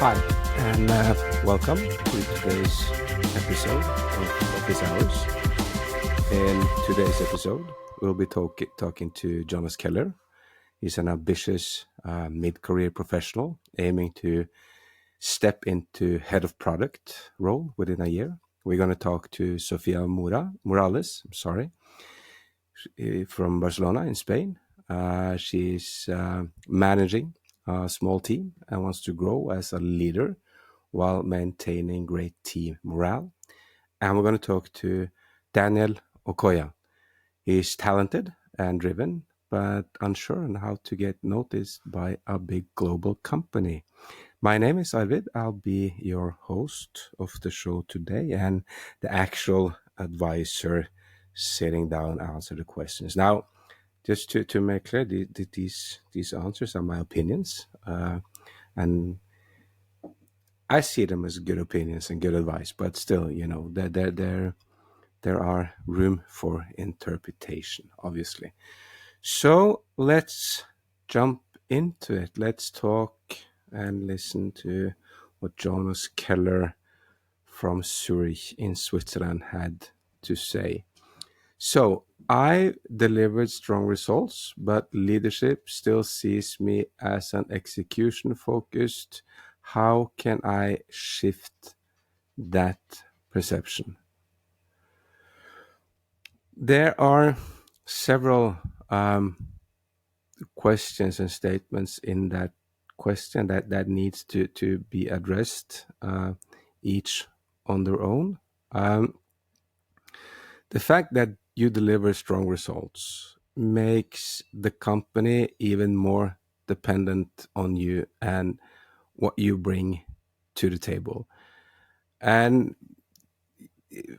Hi, and welcome to today's episode of Office Hours. In today's episode, we'll be talking to Jonas Keller. He's an ambitious mid-career professional aiming to step into head of product role within a year. We're going to talk to Sofia Morales, from Barcelona in Spain. She's managing a small team and wants to grow as a leader while maintaining great team morale. And we're going to talk to Daniel Okoya. He's talented and driven, but unsure on how to get noticed by a big global company. My name is Arvid. I'll be your host of the show today and the actual advisor sitting down answer the questions. Now, just to make clear, these answers are my opinions, and I see them as good opinions and good advice. But still, there are room for interpretation, obviously. So let's jump into it. Let's talk and listen to what Jonas Keller from Zurich in Switzerland had to say. So I delivered strong results, but leadership still sees me as an execution focused. How can I shift that perception? There are several questions and statements in that question that needs to be addressed, each on their own. The fact that you deliver strong results makes the company even more dependent on you and what you bring to the table. And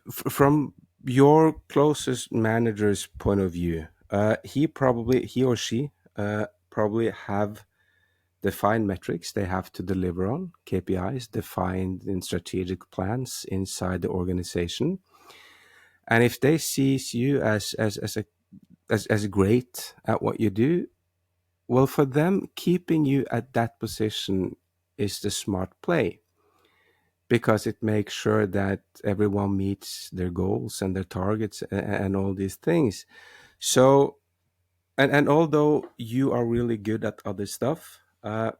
from your closest manager's point of view, he or she probably have defined metrics they have to deliver on, KPIs defined in strategic plans inside the organization. And if they sees you as great at what you do, well, for them, keeping you at that position is the smart play, because it makes sure that everyone meets their goals and their targets and all these things. So, and although you are really good at other stuff,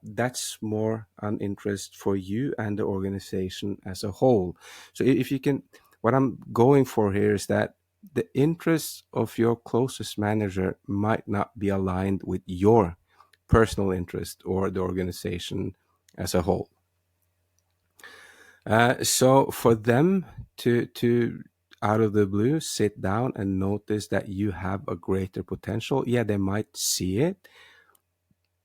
that's more an interest for you and the organization as a whole. So if you can, what I'm going for here is that the interests of your closest manager might not be aligned with your personal interest or the organization as a whole. So for them to out of the blue sit down and notice that you have a greater potential, yeah, they might see it,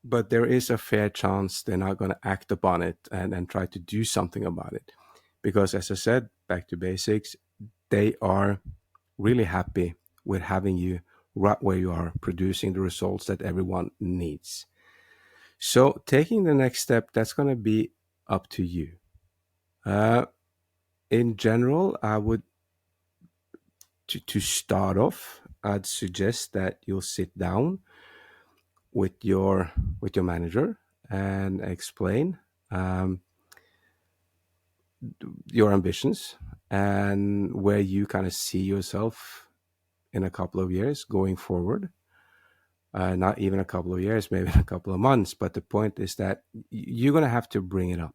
but there is a fair chance they're not going to act upon it and try to do something about it, because as I said, back to basics, they are really happy with having you right where you are, producing the results that everyone needs. So taking the next step, that's going to be up to you. In general, I would to start off, I'd suggest that you'll sit down with your manager and explain your ambitions and where you kind of see yourself in a couple of years going forward. Not even a couple of years, maybe a couple of months, but the point is that you're going to have to bring it up.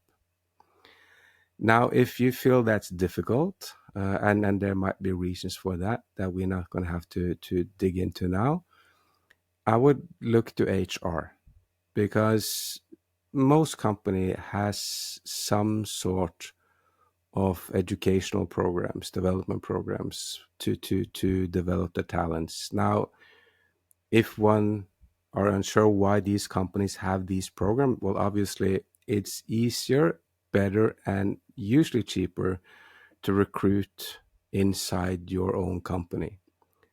Now, if you feel that's difficult, and there might be reasons for that we're not going to have to dig into now, I would look to HR, because most company has some sort of educational programs, development programs to develop the talents. Now, if one are unsure why these companies have these programs, well, obviously it's easier, better, and usually cheaper to recruit inside your own company.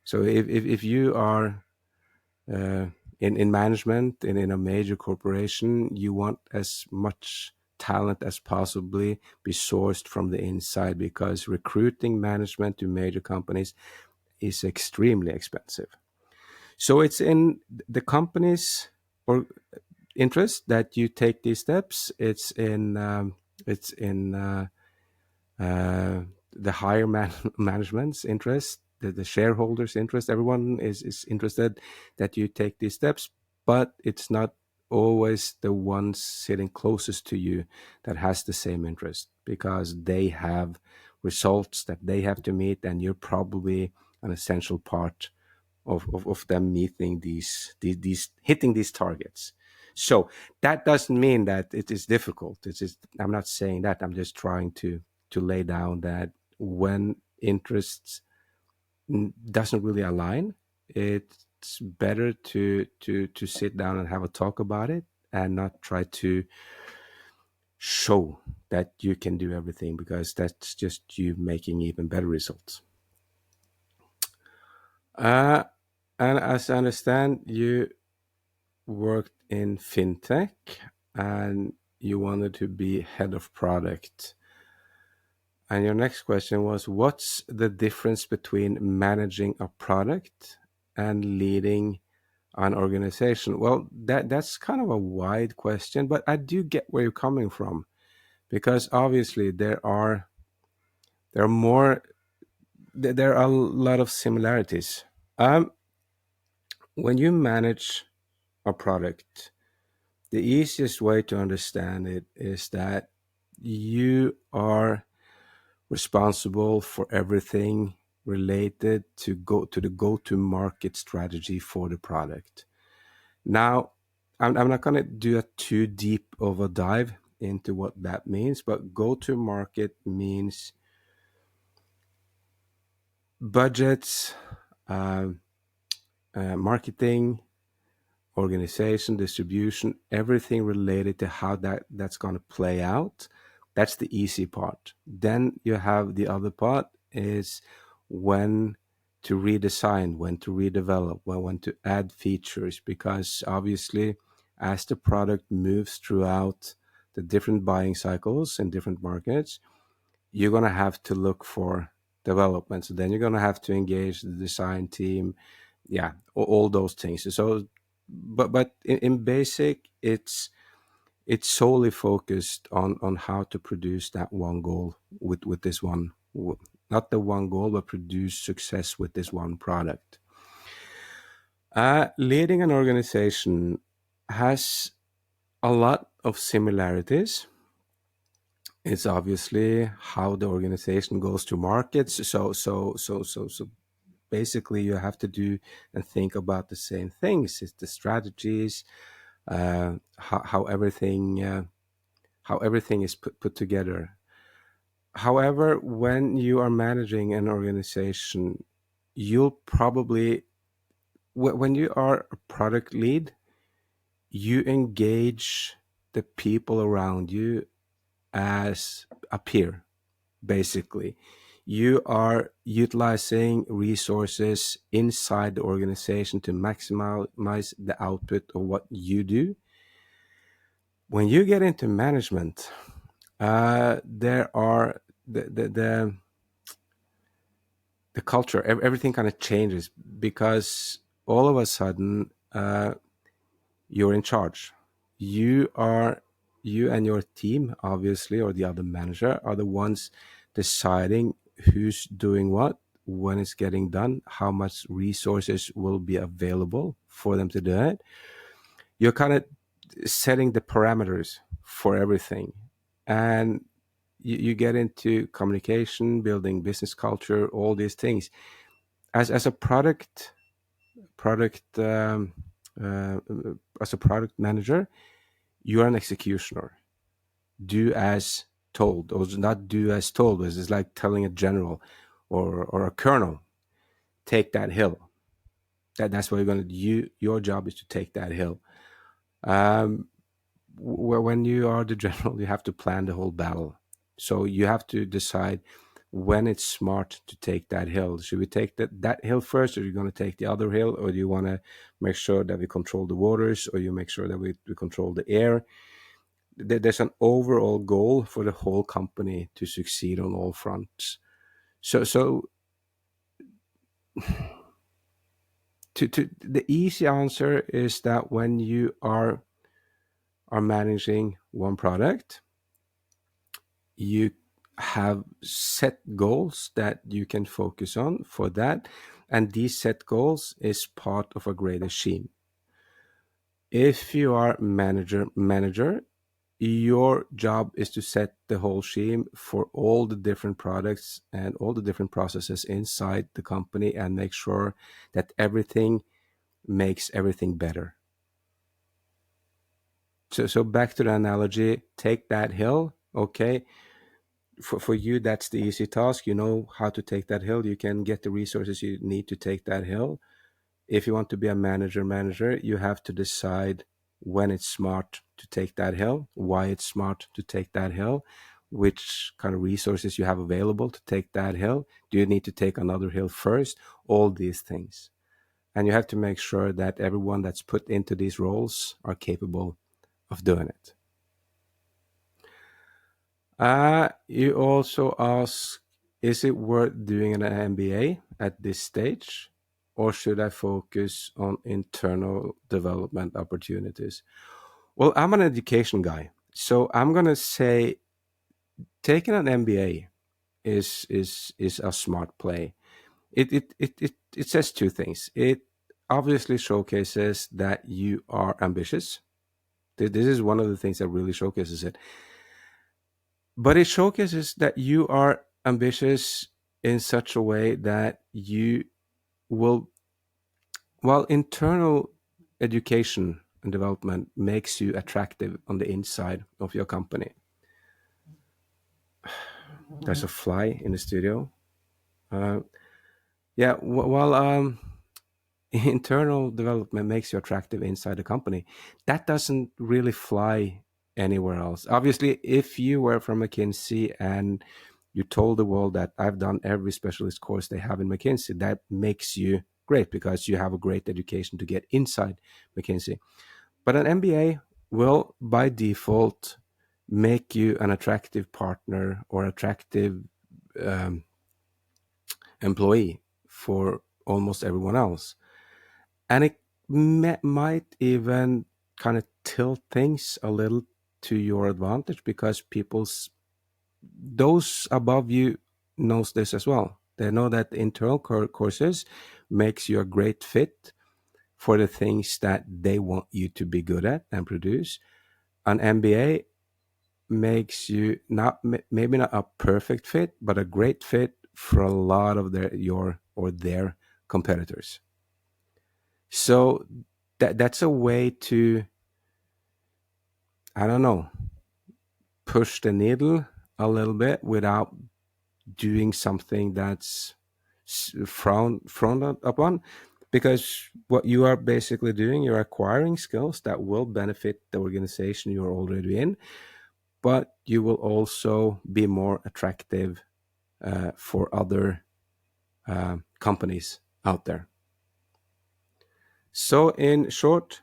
So if you are in management in a major corporation, you want as much talent as possibly be sourced from the inside, because recruiting management to major companies is extremely expensive. So it's in the company's or interest that you take these steps. It's in It's in the higher management's interest, the shareholders' interest. Everyone is interested that you take these steps, but it's not always the ones sitting closest to you that has the same interest, because they have results that they have to meet, and you're probably an essential part of them meeting these hitting these targets. So that doesn't mean that it is difficult. It's just, I'm not saying that. I'm just trying to lay down that when interests doesn't really align, it's better to sit down and have a talk about it, and not try to show that you can do everything, because that's just you making even better results. uh, and as I understand, you worked in fintech and you wanted to be head of product. And your next question was, what's the difference between managing a product and leading an organization? Well, that's kind of a wide question, but I do get where you're coming from, because obviously there are more there are a lot of similarities. When you manage a product, the easiest way to understand it is that you are responsible for everything related to the go to market strategy for the product. Now, I'm not going to do a too deep of a dive into what that means, but go to market means budgets, um, marketing, organization, distribution, everything related to how that's going to play out. That's the easy part. Then you have the other part is when to redesign, when to redevelop, when to add features, because obviously as the product moves throughout the different buying cycles in different markets, you're going to have to look for development. So then you're going to have to engage the design team, yeah, all those things. So but in basic, it's solely focused on how to produce that one goal with this one, not the one goal, but produce success with this one product. Leading an organization has a lot of similarities. It's obviously how the organization goes to markets. So basically you have to do and think about the same things. It's the strategies, how everything is put together. However, when you are managing an organization, you'll probably when you are a product lead, you engage the people around you as a peer. Basically, you are utilizing resources inside the organization to maximize the output of what you do. When you get into management, there are the culture, everything kind of changes, because all of a sudden you're in charge. You are you and your team, obviously, or the other manager, are the ones deciding who's doing what, when it's getting done, how much resources will be available for them to do it. You're kind of setting the parameters for everything. And you get into communication, building business culture, all these things. As a product uh, as a product manager, you're an executioner. Do as told, or not do as told. It's like telling a general or a colonel, take that hill. That's what you're going to do. Your job is to take that hill. um, when you are the general, you have to plan the whole battle. So you have to decide when it's smart to take that hill. Should we take that hill first, or are you going to take the other hill, or do you want to make sure that we control the waters, or you make sure that we control the air? There's an overall goal for the whole company to succeed on all fronts. So to the easy answer is that when you are managing one product, you have set goals that you can focus on for that, and these set goals is part of a greater scheme. If you are manager, your job is to set the whole scheme for all the different products and all the different processes inside the company, and make sure that everything makes everything better. So back to the analogy, take that hill. Okay, for you, that's the easy task. You know how to take that hill. You can get the resources you need to take that hill. If you want to be a manager, you have to decide when it's smart to take that hill, why it's smart to take that hill, which kind of resources you have available to take that hill. Do you need to take another hill first? All these things. And you have to make sure that everyone that's put into these roles are capable of doing it. You also ask, is it worth doing an MBA at this stage, or should I focus on internal development opportunities? Well, I'm an education guy, so I'm gonna say taking an MBA is a smart play. It says two things. It obviously showcases that you are ambitious. This is one of the things that really showcases it. But it showcases that you are ambitious in such a way that you will, while internal education and development makes you attractive on the inside of your company. There's a fly in the studio. uh, yeah, while internal development makes you attractive inside the company, that doesn't really fly anywhere else. Obviously, if you were from McKinsey and you told the world that I've done every specialist course they have in McKinsey, that makes you great because you have a great education to get inside McKinsey. But an MBA will, by default, make you an attractive partner or attractive um, employee for almost everyone else. And it might even kind of tilt things a little to your advantage, because those above you knows this as well. They know that the internal courses makes you a great fit for the things that they want you to be good at and produce. An MBA makes you not maybe not a perfect fit, but a great fit for a lot of their competitors. So that's a way to, I don't know, push the needle a little bit without doing something that's frowned upon, because what you are basically doing, you're acquiring skills that will benefit the organization you're already in, but you will also be more attractive for other companies out there. So in short,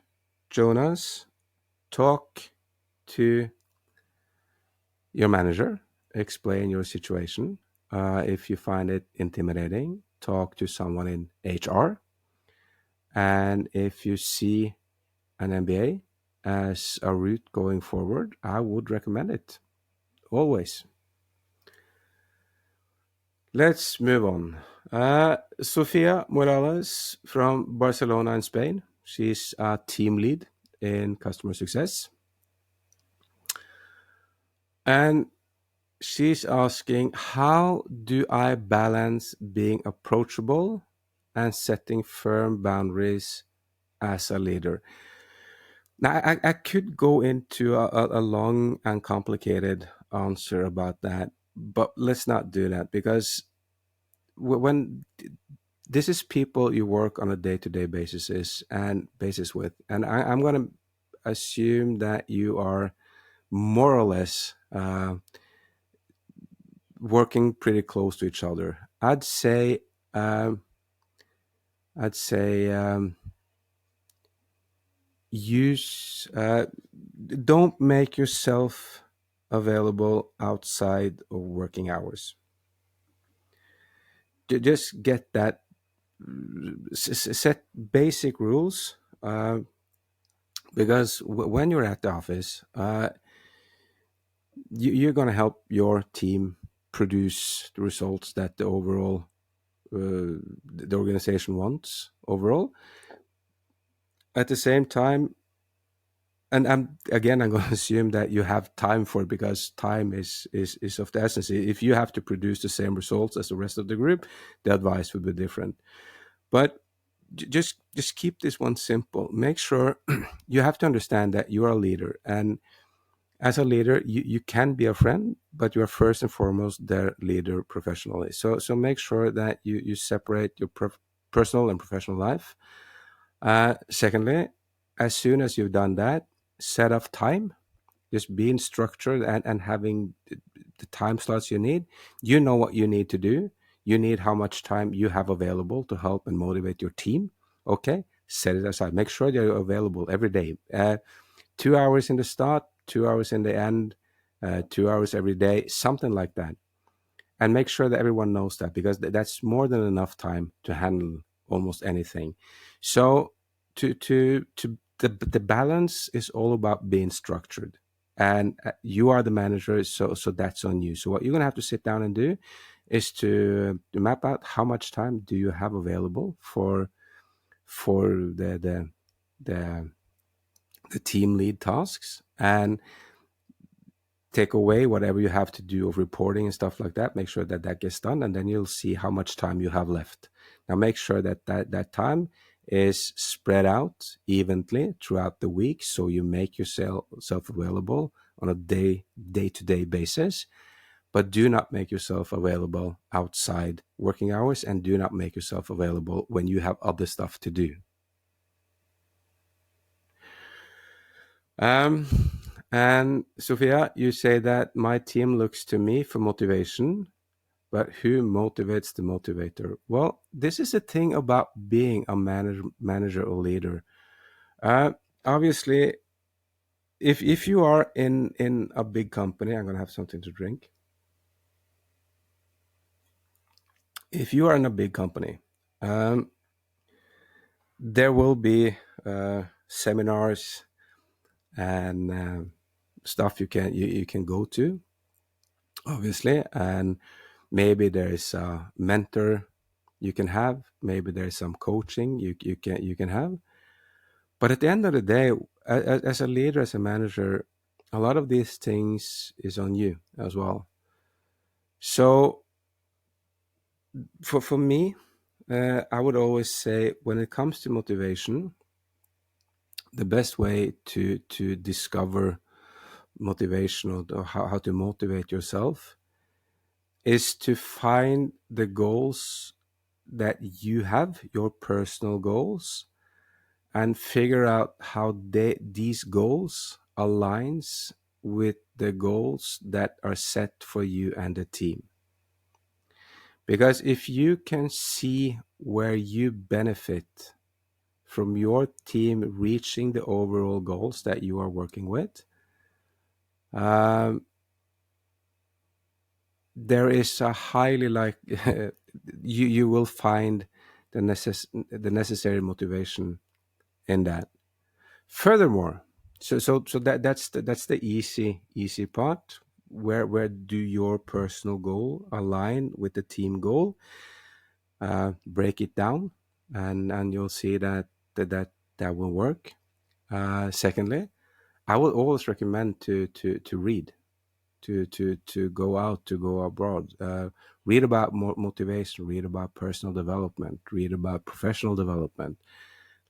Jonas, talk to your manager, explain your situation. If you find it intimidating, talk to someone in HR. And if you see an MBA as a route going forward, I would recommend it always. Let's move on. Sofia Morales from Barcelona in Spain. She's a team lead in customer success. And she's asking, how do I balance being approachable and setting firm boundaries as a leader? Now, I could go into a long and complicated answer about that, but let's not do that, because when this is people you work on a day-to-day basis with, and I'm going to assume that you are more or less working pretty close to each other. Um, I'd say use don't make yourself available outside of working hours. Just get that, set basic rules, because when you're at the office, you're going to help your team produce the results that the overall the organization wants overall. At the same time, and I'm going to assume that you have time for it, because time is of the essence. If you have to produce the same results as the rest of the group, the advice would be different. But just keep this one simple. Make sure you have to understand that you are a leader, and as a leader, you can be a friend, but you are first and foremost their leader professionally. So make sure that you separate your personal and professional life. Secondly, as soon as you've done that, set off time. Just being structured and having the time slots you need. You know what you need to do. You need how much time you have available to help and motivate your team. Okay, set it aside. Make sure you're available every day. 2 hours in the start, 2 hours in the end, 2 hours every day, something like that. And make sure that everyone knows that, because that's more than enough time to handle almost anything. So the balance is all about being structured, and you are the manager, so that's on you. So what you're gonna have to sit down and do is to map out how much time do you have available for the the team lead tasks, and take away whatever you have to do of reporting and stuff like that. Make sure that that gets done, and then you'll see how much time you have left. Now make sure that that time is spread out evenly throughout the week, so you make yourself available on a day-to-day basis. But do not make yourself available outside working hours, and do not make yourself available when you have other stuff to do. Um, and Sophia, you say that my team looks to me for motivation, but who motivates the motivator? Well, this is the thing about being a manager or leader. Uh, Obviously, if you are in a big company, I'm gonna have something to drink. If you are in a big company, um, there will be seminars and stuff you can go to, obviously, and maybe there's a mentor you can have, maybe there's some coaching you can have. But at the end of the day, as a leader, as a manager, a lot of these things is on you as well. So for me, I would always say, when it comes to motivation, the best way to discover motivation, or how to motivate yourself, is to find the goals that you have, your personal goals, and figure out how these goals aligns with the goals that are set for you and the team. Because if you can see where you benefit from your team reaching the overall goals that you are working with, um, there is a highly like you will find the necessary motivation in that. Furthermore, so that's the easy part. Where do your personal goal align with the team goal? Break it down, and you'll see that will work. Secondly, I will always recommend to read, to go out, to go abroad. Read about motivation, read about personal development, read about professional development.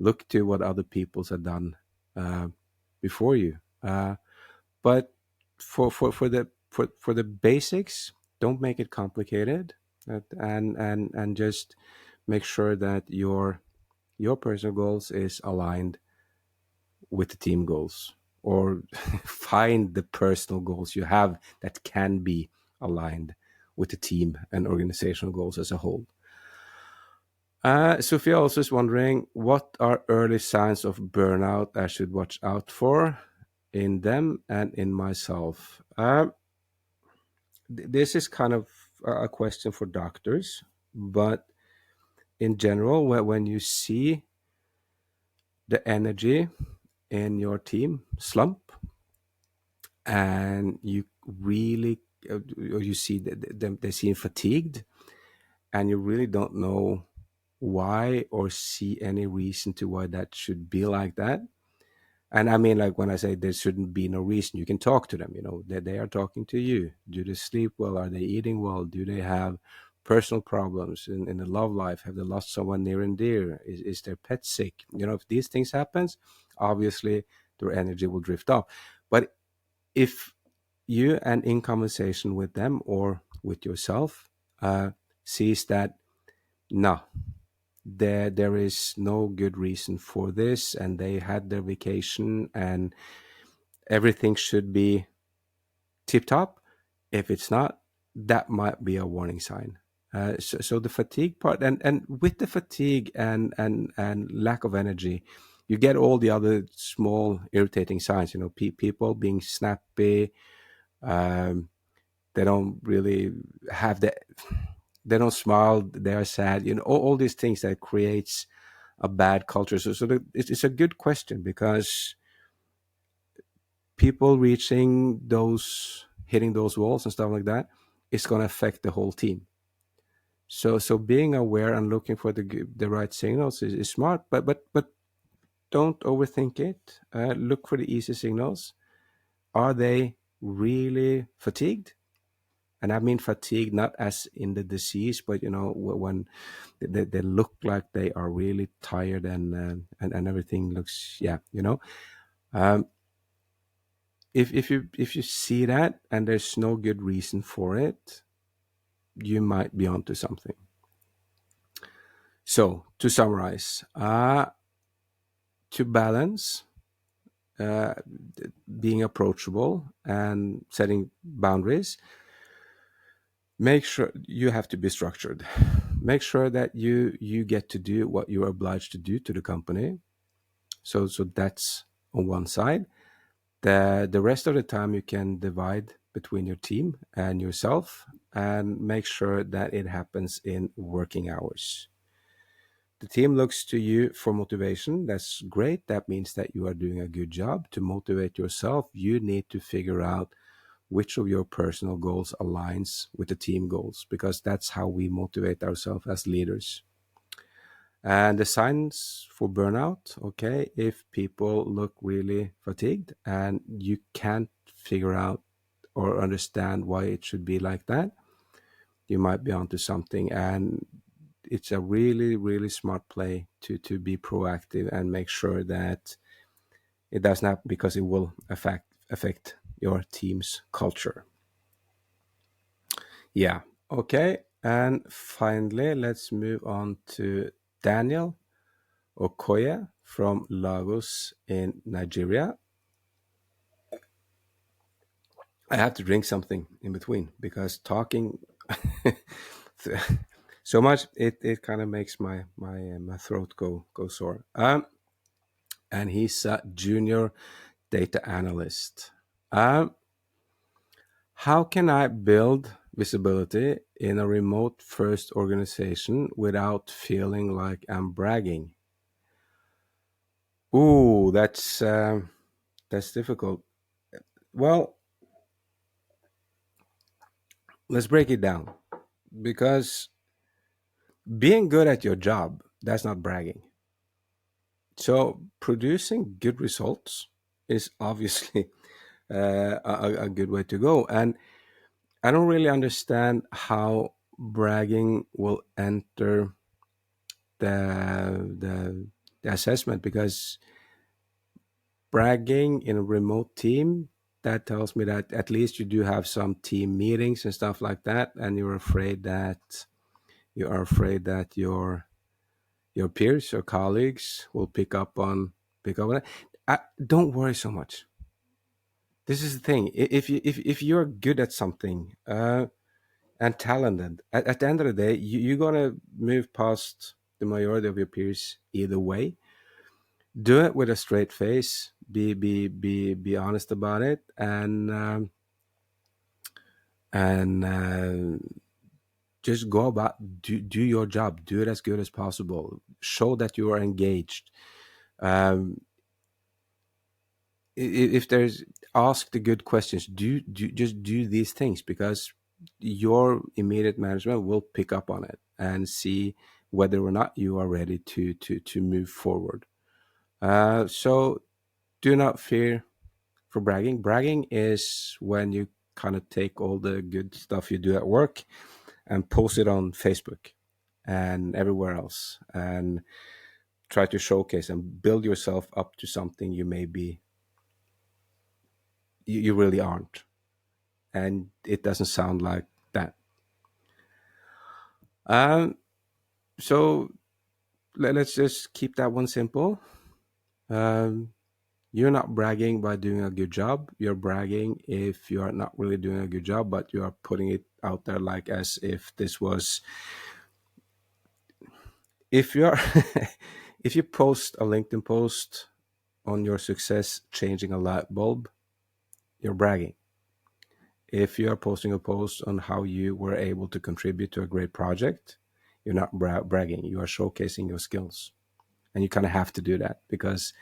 Look to what other peoples have done uh, before you. But for the basics, don't make it complicated, and just make sure that your personal goals is aligned with the team goals, or find the personal goals you have that can be aligned with the team and organizational goals as a whole. Sophia also is wondering, what are early signs of burnout I should watch out for in them and in myself? This is kind of a question for doctors, but in general, when you see the energy in your team slump, and you really, or you see them, they seem fatigued, and you really don't know why or see any reason to why that should be like that. And I mean, like when I say there shouldn't be no reason, you can talk to them. They are talking to you. Do they sleep well? Are they eating well? Do they have personal problems in the love life? Have they lost someone near and dear? Is their pet sick? If these things happens, obviously their energy will drift off. But if you and in conversation with them or with yourself sees that no, there is no good reason for this, and they had their vacation and everything should be tip top. If it's not, that might be a warning sign. So the fatigue part, and with the fatigue and lack of energy, you get all the other small irritating signs. People being snappy. Um, they don't really have the. They don't smile. They are sad. All these things that creates a bad culture. So it's a good question, because people reaching those, hitting those walls and stuff like that, is going to affect the whole team. So being aware and looking for the right signals is smart, but don't overthink it. Look for the easy signals. Are they really fatigued? And I mean fatigue not as in the disease, but when they look like they are really tired, and everything looks, um, if you see that and there's no good reason for it, you might be onto something. So to summarize, to balance, uh, being approachable and setting boundaries, make sure you have to be structured. Make sure that you get to do what you're obliged to do to the company. So that's on one side. The rest of the time you can divide between your team and yourself, and make sure that it happens in working hours. The team looks to you for motivation. That's great. That means that you are doing a good job. To motivate yourself, you need to figure out which of your personal goals aligns with the team goals, because that's how we motivate ourselves as leaders. And the signs for burnout, okay, if people look really fatigued and you can't figure out or understand why it should be like that, you might be onto something. And it's a really, really smart play to be proactive and make sure that it does not, because it will affect your team's culture. Yeah. Okay. And finally, let's move on to Daniel Okoye from Lagos in Nigeria. I have to drink something in between, because talking so much, it kind of makes my throat go sore. And he's a junior data analyst. Um, how can I build visibility in a remote first organization without feeling like I'm bragging? Ooh, that's difficult. Well, let's break it down, because being good at your job, that's not bragging. So producing good results is obviously a good way to go. And I don't really understand how bragging will enter the assessment, because bragging in a remote team, that tells me that at least you do have some team meetings and stuff like that, and you are afraid that your peers or colleagues will pick up on it. Don't worry so much. This is the thing. If you're good at something, and talented, at the end of the day, you're gonna move past the majority of your peers either way. Do it with a straight face. Be honest about it, and just go about, do your job. Do it as good as possible. Show that you are engaged. Um, if there's, ask the good questions. Just do these things, because your immediate management will pick up on it and see whether or not you are ready to move forward. So do not fear for bragging. Bragging is when you kind of take all the good stuff you do at work and post it on Facebook and everywhere else, and try to showcase and build yourself up to something you maybe you really aren't. And it doesn't sound like that. Um, so let's just keep that one simple. Um, you're not bragging by doing a good job. You're bragging if you are not really doing a good job, but you are putting it out there like as if this was. If you are, if you post a LinkedIn post on your success changing a light bulb, you're bragging. If you are posting a post on how you were able to contribute to a great project, you're not bragging. You are showcasing your skills. And you kind of have to do that, because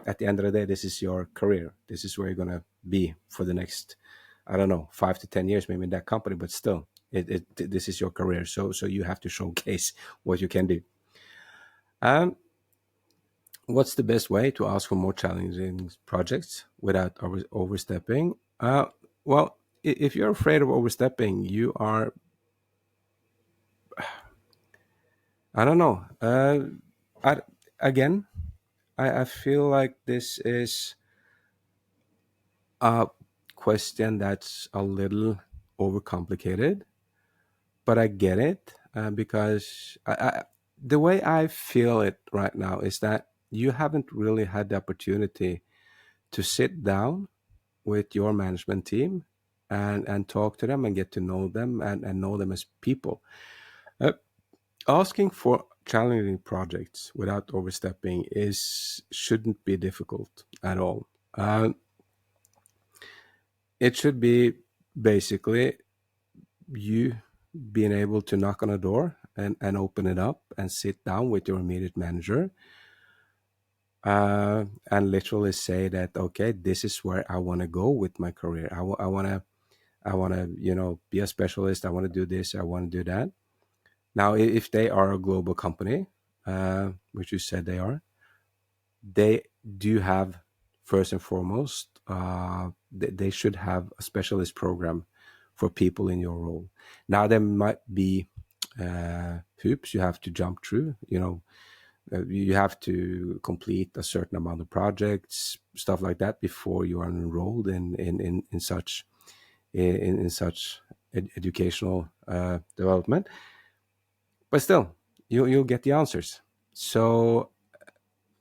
at the end of the day, this is your career. This is where you're going to be for the next, I don't know, 5 to 10 years, maybe in that company, but still, this is your career. So you have to showcase what you can do. Um, what's the best way to ask for more challenging projects without overstepping? Well, if you're afraid of overstepping, you are, I don't know. I, again, I feel like this is a question that's a little overcomplicated, but I get it, because the way I feel it right now is that you haven't really had the opportunity to sit down with your management team and talk to them and get to know them and know them as people. Uh, asking for challenging projects without overstepping is shouldn't be difficult at all. It should be basically you being able to knock on a door and open it up and sit down with your immediate manager, and literally say that, okay, this is where I want to go with my career. I want to, be a specialist. I want to do this. I want to do that. Now, if they are a global company, which you said they are, they do have, first and foremost, they should have a specialist program for people in your role. Now, there might be hoops you have to jump through. You have to complete a certain amount of projects, stuff like that, before you are enrolled in such such educational development. But still, you'll get the answers. So,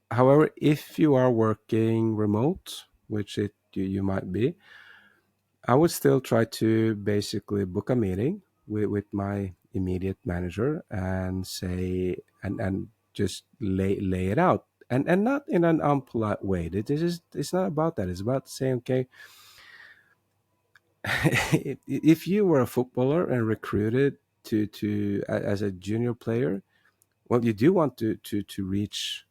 however, if you are working remote, which you might be, I would still try to basically book a meeting with my immediate manager and say, and just lay it out, and not in an unpolite way. This is, it's not about that. It's about saying, okay, if you were a footballer and recruited as a junior player, well, you do want to reach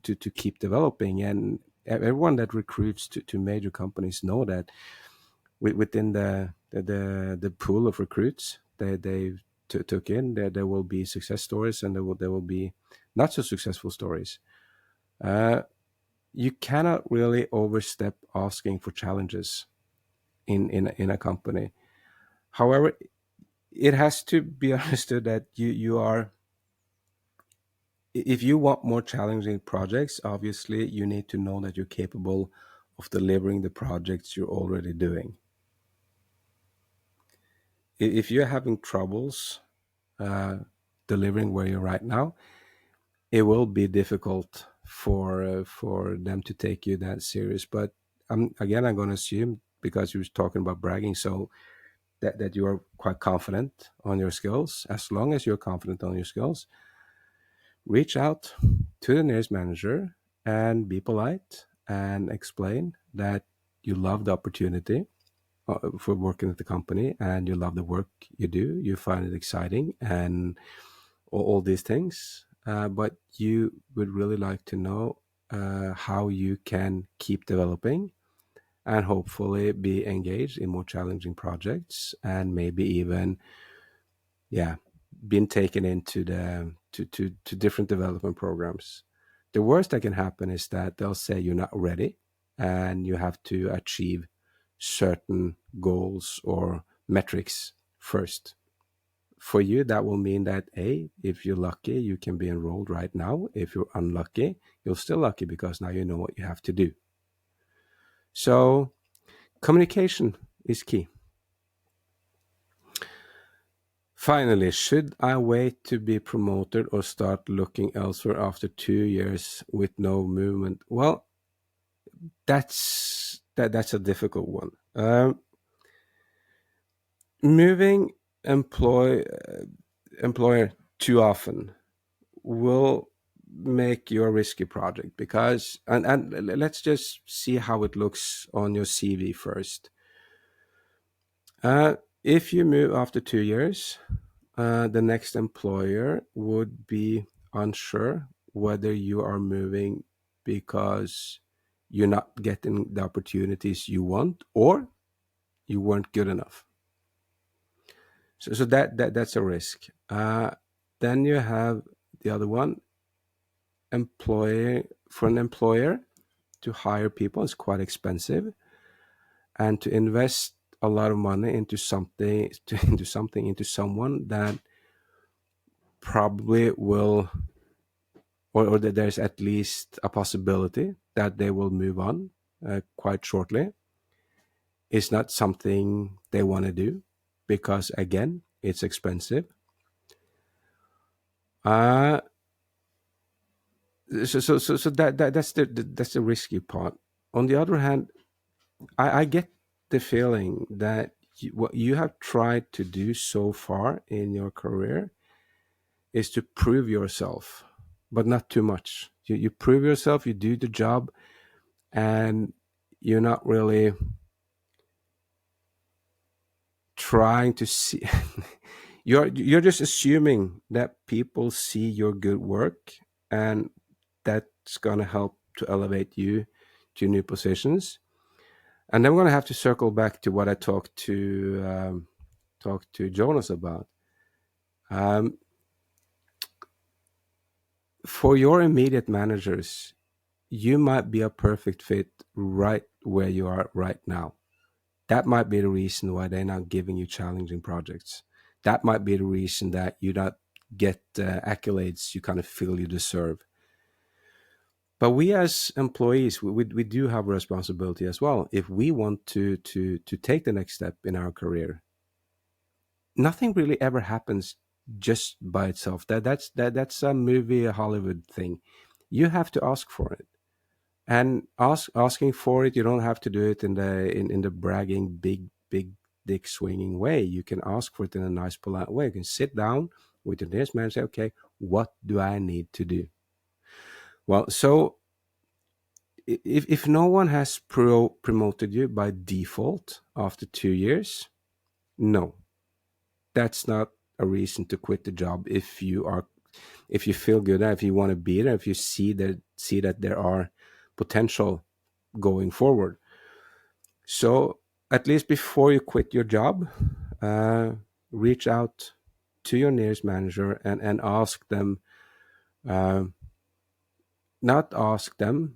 to keep developing, and everyone that recruits to major companies know that within the pool of recruits they took in, there will be success stories, and there will be not so successful stories. Uh, you cannot really overstep asking for challenges in a company. However, it has to be understood that you are, if you want more challenging projects, obviously you need to know that you're capable of delivering the projects you're already doing. If you're having troubles uh, delivering where you're right now, it will be difficult for them to take you that serious. But I'm going to assume, because you were talking about bragging, so that you are quite confident on your skills. As long as you're confident on your skills, reach out to the nearest manager and be polite and explain that you love the opportunity for working at the company, and you love the work you do. You find it exciting and all these things, but you would really like to know how you can keep developing and hopefully be engaged in more challenging projects, and maybe even, yeah, been taken into the to different development programs. The worst that can happen is that they'll say you're not ready and you have to achieve certain goals or metrics first. For you, that will mean that, A, if you're lucky, you can be enrolled right now. If you're unlucky, you're still lucky because now you know what you have to do. So communication is key. Finally, should I wait to be promoted or start looking elsewhere after 2 years with no movement? Well, that's a difficult one. Moving employ employer too often will make you a risky project, because and let's just see how it looks on your CV first. If you move after 2 years, the next employer would be unsure whether you are moving because you're not getting the opportunities you want, or you weren't good enough. So that's a risk. Then you have the other one. Employer For an employer to hire people is quite expensive, and to invest a lot of money into something into someone that probably will, or that there's at least a possibility that they will move on quite shortly, is not something they want to do, because again, it's expensive. uh so that's the risky part. On the other hand, I get the feeling that what you have tried to do so far in your career is to prove yourself, but not too much. You prove yourself, you do the job, and you're not really trying to see. You're just assuming that people see your good work, and that's gonna help to elevate you to new positions. And then we're gonna have to circle back to what I talked to Jonas about. Um, for your immediate managers, you might be a perfect fit right where you are right now. That might be the reason why they're not giving you challenging projects. That might be the reason that you not get accolades you kind of feel you deserve. But we as employees, we do have a responsibility as well. If we want to take the next step in our career, nothing really ever happens just by itself. That's a movie, a Hollywood thing. You have to ask for it, and asking for it, you don't have to do it in the bragging, big dick swinging way. You can ask for it in a nice, polite way. You can sit down with your nearest man and say, okay, what do I need to do? Well, so if no one has promoted you by default after 2 years, no, that's not a reason to quit the job. If you feel good, if you want to be there, if you see that there are potential going forward. So at least before you quit your job, uh, reach out to your nearest manager and ask them. uh, Not ask them,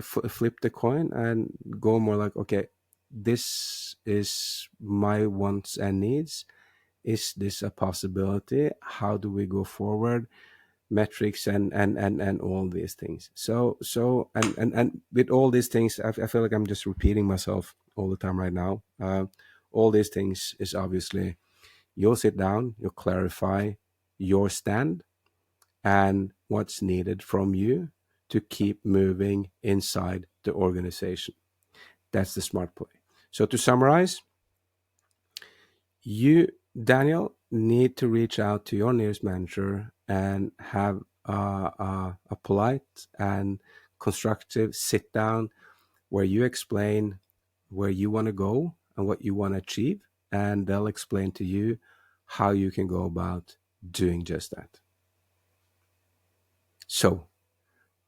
flip the coin and go more like, okay, this is my wants and needs. Is this a possibility? How do we go forward? Metrics and all these things. And with all these things, I feel like I'm just repeating myself all the time right now. All these things is obviously, you'll sit down, you'll clarify your stand and what's needed from you to keep moving inside the organization. That's the smart play. So to summarize, you, Daniel, need to reach out to your nearest manager and have a polite and constructive sit down where you explain where you want to go and what you want to achieve, and they'll explain to you how you can go about doing just that. So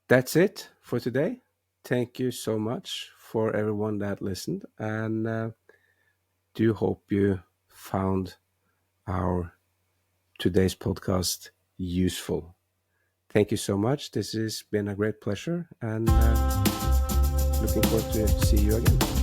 that's it for today. Thank you so much for everyone that listened, and do hope you found our today's podcast useful. Thank you so much. This has been a great pleasure, and looking forward to see you again.